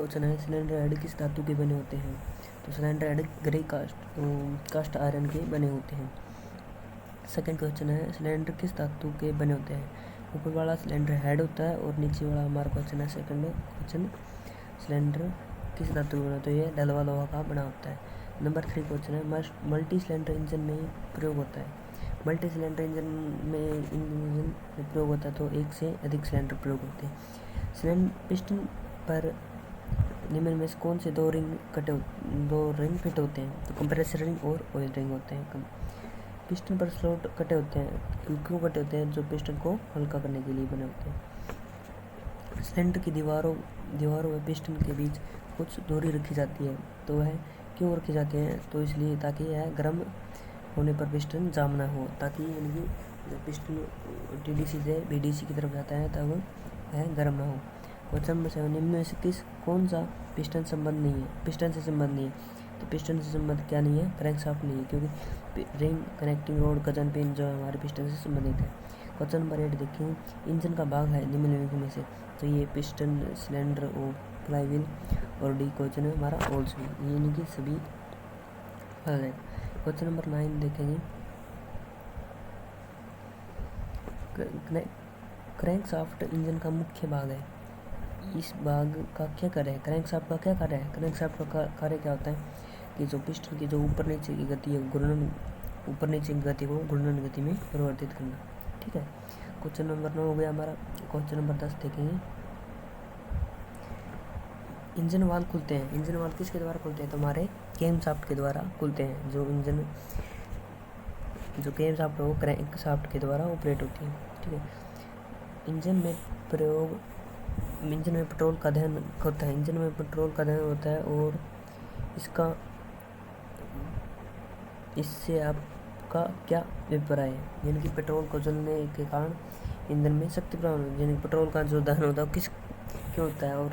Question है, cylinder head किस धातु के बने होते हैं? तो cylinder head grey cast iron के बने होते हैं। सेकंड क्वेश्चन है, सिलेंडर किस धातु के बने होते हैं? ऊपर वाला सिलेंडर हेड होता है और नीचे वाला हमारा क्वेश्चन है सेकंड क्वेश्चन, सिलेंडर किस धातु का बना होता है? ये डलवा लोहा का बना होता है। नंबर 3 क्वेश्चन है, मल्टी सिलेंडर इंजन में प्रयोग होता है। मल्टी सिलेंडर इंजन में प्रयोग होता है तो एक से अधिक सिलेंडर प्रयोग होते हैं। सिलेंडर पिस्टन पर निम्न में से कौन से दो रिंग फिट होते हैं? तो कंप्रेसर रिंग और ऑयल रिंग होते हैं। पिस्टन पर स्लॉट कटे होते हैं, क्यों कटे होते हैं? जो पिस्टन को हल्का करने के लिए बने होते हैं। सिलेंडर की दीवारों व पिस्टन के बीच कुछ दूरी रखी जाती है, तो वह क्यों रखी जाती है? तो इसलिए ताकि यह गर्म होने पर पिस्टन जाम ना हो, ताकि यानी जब पिस्टन टीडीसी से बीडीसी की तरफ जाता है तब वह गर्म ना हो। क्वेश्चन नंबर 7, निम्न में से कौन सा पिस्टन से संबंध नहीं है? तो पिस्टन से संबंध क्या नहीं है? क्रैंकशाफ्ट नहीं है, क्योंकि ring connecting road Gajan pin जो हमारे पिस्टन से संबंधित है। क्वेश्चन नंबर 8 देखें, इंजन का भाग है निम्नलिखित में से? तो ये पिस्टन, सिलेंडर और फ्लाईव्हील और डी क्वेश्चन है हमारा ऑल्स व्हील, यानी कि सभी भाग है। क्वेश्चन नंबर 9 देखेंगे, क्रैंकशाफ्ट इंजन का मुख्य भाग है, इस भाग का क्या कार्य है? क्रैंकशाफ्ट का क्या कार्य है? क्रैंकशाफ्ट का कार्य क्या होता है कि जो पिस्टन की जो ऊपर नीचे की गति है ऊपर नीचे की गति को घूर्णन गति में परिवर्तित करना। ठीक है, क्वेश्चन नंबर 9 हो गया हमारा। क्वेश्चन नंबर 10 देखेंगे, इंजन वाल्व खुलते हैं। इंजन वाल्व किसके द्वारा खुलते हैं? तो हमारे कैमशाफ्ट के द्वारा खुलते हैं। जो कैमशाफ्ट है वो क्रैंकशाफ्ट के द्वारा ऑपरेट होती है। ठीक है, इंजन में पेट्रोल का दहन होता है। इंजन में पेट्रोल का दहन होता है और इससे आपका क्या अभिप्राय है? यानी कि पेट्रोल को जलने के कारण ईंधन में शक्ति प्रदान होती है, यानी पेट्रोल का जो दहन होता है क्यों होता है और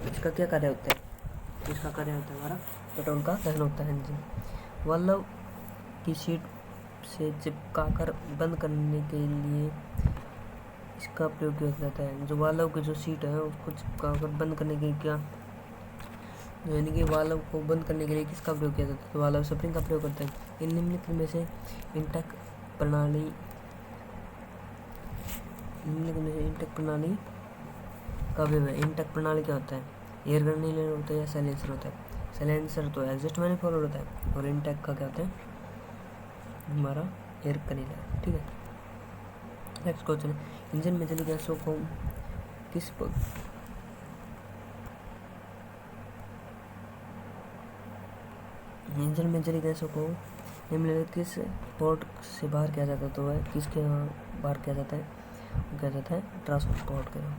इसका क्या कार्य होता है? इसका कार्य होता है हमारा पेट्रोल का दहन होता है। इंजन वाल्व की सीट से चिपका कर बंद करने के लिए इसका प्रयोग किया जाता है। जो वाल्व की जो सीट है उसको चिपका कर बंद करने के क्या, यानी कि वाल्व को बंद करने के लिए किसका प्रयोग किया जाता है? तो वाल्व स्प्रिंग का प्रयोग करते हैं। इन निम्नलिखित में से इंटेक प्रणाली का अवयव है। इंटेक प्रणाली क्या होता है? एयर गन होता है या साइलेंसर होता है? साइलेंसर तो एग्जॉस्ट मैनिफोल्ड होता है और इंटेक का क्या होता है? हमारा एयर कनेक्टर। ठीक है, नेक्स्ट क्वेश्चन है, इंजन में जली गैसों को निम्नलिखित किस पोर्ट से बाहर किया जाता है? तो वह किसके यहाँ बाहर किया जाता है? वो किया जाता है ट्रांसपोर्ट के यहाँ।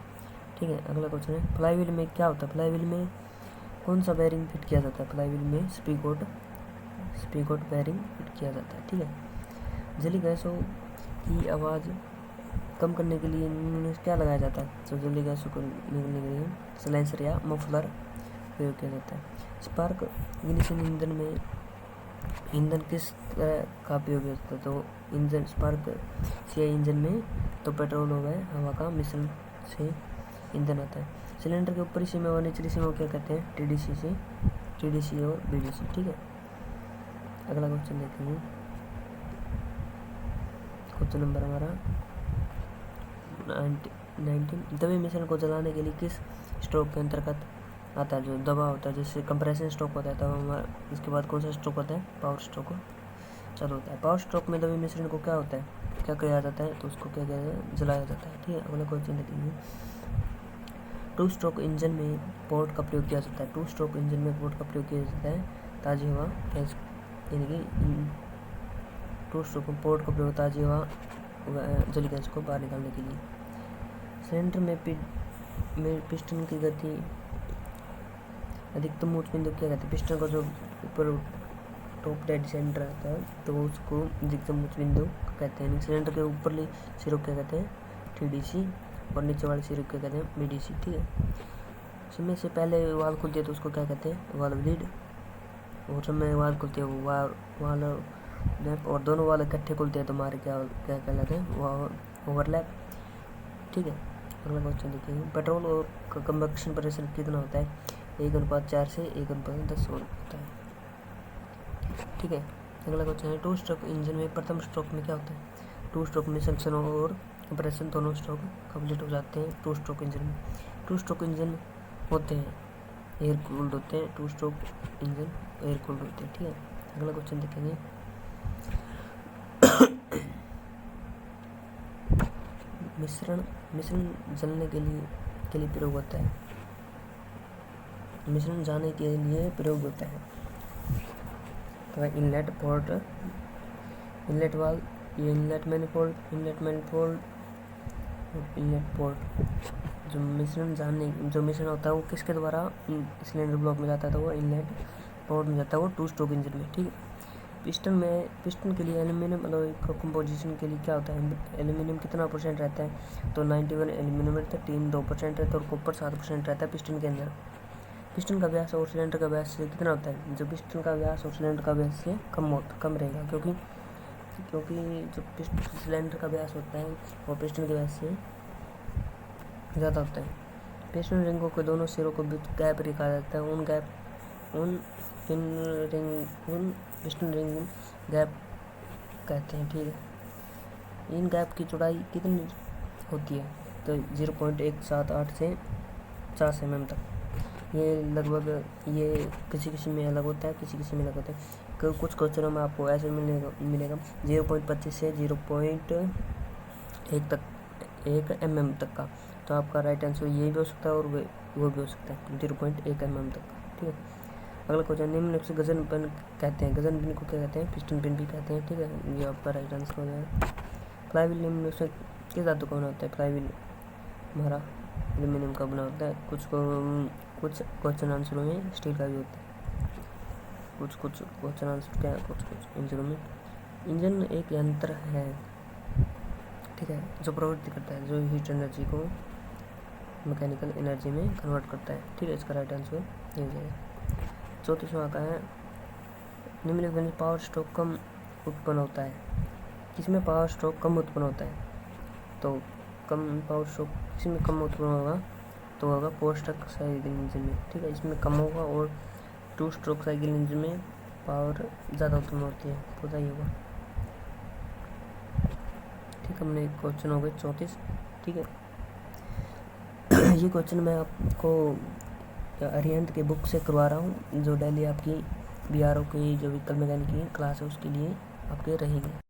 ठीक है, अगला क्वेश्चन है, फ्लाईव्हील में क्या होता है? फ्लाईव्हील में कौन सा बेयरिंग फिट किया जाता है? फ्लाईव्हील में स्पीगोट बेयरिंग फिट किया जाता है। ठीक है, जली गैसों की आवाज़ कम करने के लिए क्या लगाया जाता है? तो जली गैसों को निकलने के लिए साइलेंसर या मफलर प्रयोग किया जाता है। स्पार्क इग्निशन ईंधन किस तरह का उपयोग होता है? तो इंजन स्पार्क सीआई इंजन में तो पेट्रोल हो गए हवा का मिश्रण से ईंधन आता है। सिलेंडर के ऊपरी सीमा और निचली सीमा क्या कहते हैं? टीडीसी और बीडीसी। ठीक है, अगला क्वेश्चन देखेंगे, क्वेश्चन नंबर हमारा 19, दबे मिश्रण को जलाने के लिए किस स्ट्रोक के अंतर्गत आता है? जो दबा होता है, जैसे कंप्रेशन स्ट्रोक होता है, तब हमारा इसके बाद कौन सा स्ट्रोक होता है? पावर स्ट्रोक चालू होता है। पावर स्ट्रोक में दबे मिश्रण को क्या होता है, क्या किया जाता है? तो उसको क्या किया जाता है? जलाया जाता है। ठीक है, अगला क्वेश्चन देखेंगे, टू स्ट्रोक इंजन में पोर्ट का प्रयोग किया जाता है। टू स्ट्रोक इंजन में पोर्ट का प्रयोग किया जाता है ताज़ी हवा गैस, यानी कि टू स्ट्रोक में पोर्ट का प्रयोग ताज़ी हवा जली गैस को बाहर निकालने के लिए। सिलेंडर में पिस्टन की गति अधिकतम उच्च बिंदु क्या कहते हैं? पिस्टन का जो ऊपर टॉप डेड सेंटर आता है तो उसको अधिकतम उच्च बिंदु कहते हैं। सिलेंडर के ऊपरली सिरों क्या कहते हैं? टीडीसी और नीचे वाले सिरों क्या कहते हैं? बीडीसी। ठीक है, समय से पहले वाल्व खुलती है तो उसको क्या कहते हैं? Valve lead. और समय वाल्व खुलती है वो वाल्व लैप, और दोनों वाल्व इकट्ठे खुलते हैं तो हमारे क्या कहलाते हैं? ओवरलैप। ठीक है, अगला क्वेश्चन देखिए, पेट्रोल और कंबक्शन प्रेशर कितना होता है? 1:4 से 1:10 होता है। ठीक है, अगला क्वेश्चन है, 2 स्ट्रोक इंजन में प्रथम स्ट्रोक में क्या होता है? 2 स्ट्रोक में सक्शन और कंप्रेशन दोनों स्ट्रोक कंप्लीट हो जाते हैं 2 स्ट्रोक इंजन में। 2 स्ट्रोक इंजन होते हैं एयर कूल्ड होते हैं, 2 स्ट्रोक इंजन एयर कूल्ड होते हैं। ठीक है, अगला क्वेश्चन देखेंगे, मिश्रण जलने के लिए प्रयोग होता है। मिश्रण जाने के लिए प्रयोग होता है। तो इनलेट पोर्ट, इनलेट वाल्व, ये इनलेट मैनिफोल्ड, इनलेट पोर्ट। जो मिश्रण होता है वो किसके द्वारा सिलेंडर ब्लॉक में जाता है? तो वो इनलेट पोर्ट में जाता है, वो 2 स्ट्रोक इंजन में। ठीक है, पिस्टन के लिए एल्यूमिनियम अलॉय कंपोजिशन के लिए क्या होता है? एल्यूमिनियम कितना % रहता है? तो 91 एल्यूमिनियम रहता है, टीन 2% रहता है और कॉपर 7% रहता है पिस्टन के अंदर। पिस्टन का व्यास और सिलेंडर का व्यास से कितना होता है? जो पिस्टन का व्यास और सिलेंडर का व्यास से कम रहेगा, क्योंकि जो सिलेंडर का व्यास होता है वो पिस्टन के व्यास से ज़्यादा होता है। पिस्टन रिंगों के दोनों सिरों को बीच गैप रखा जाता है, उन पिस्टन रिंग गैप कहते हैं। ठीक है, इन गैप की चौड़ाई कितनी होती है? तो 0.178 से 50 mm तक। ये लगभग ये किसी में अलग होता है, किसी में अलग होता है। कुछ क्वेश्चनों में आपको ऐसे मिलेगा 0.25 से 0.1 तक 1 mm तक का। तो आपका राइट आंसर ये भी हो सकता है और वो भी हो सकता है 0.1 mm तक। ठीक है, अगला क्वेश्चन, निम्न से गजन पिन कहते हैं। गजन पिन को क्या कहते हैं? पिस्टन पिन भी कहते हैं। ठीक है, ये आपका राइट आंसर हो जाएगा। फ्लाईव्हील निम्न से किस धातु का बना होता है? फ्लाईव्हील हमारा एल्यूमिनियम का बना होता है। कुछ क्वेश्चन आंसरों में स्टील का भी होता है। कुछ क्वेश्चन आंसर क्या है, कुछ आंसरों में। इंजन एक यंत्र है, ठीक है, जो प्रवृत्ति करता है, जो हीट एनर्जी को मैकेनिकल एनर्जी में कन्वर्ट करता है। ठीक है, इसका राइट आंसर ये हो जाएगा। 34वां का है, निम्नलिखित में पावर स्ट्रोक कम उत्पन्न होता है। किसमें पावर स्ट्रोक कम उत्पन्न होता है? तो कम पावर स्ट्रोक किसमें कम उत्पन्न होगा? तो होगा 4 स्ट्रोक साइकिल इंजन में। ठीक है, इसमें कम होगा और 2 स्ट्रोक साइकिल इंजन में पावर ज़्यादा उत्पन्न होती है, पता ही होगा। ठीक है, हमने क्वेश्चन हो गए 34। ठीक है, ये क्वेश्चन मैं आपको अरिहंत के बुक से करवा रहा हूँ, जो डेली आपकी BRO की जो व्हीकल मैकेनिक की क्लास है उसके लिए आपके रहेगी।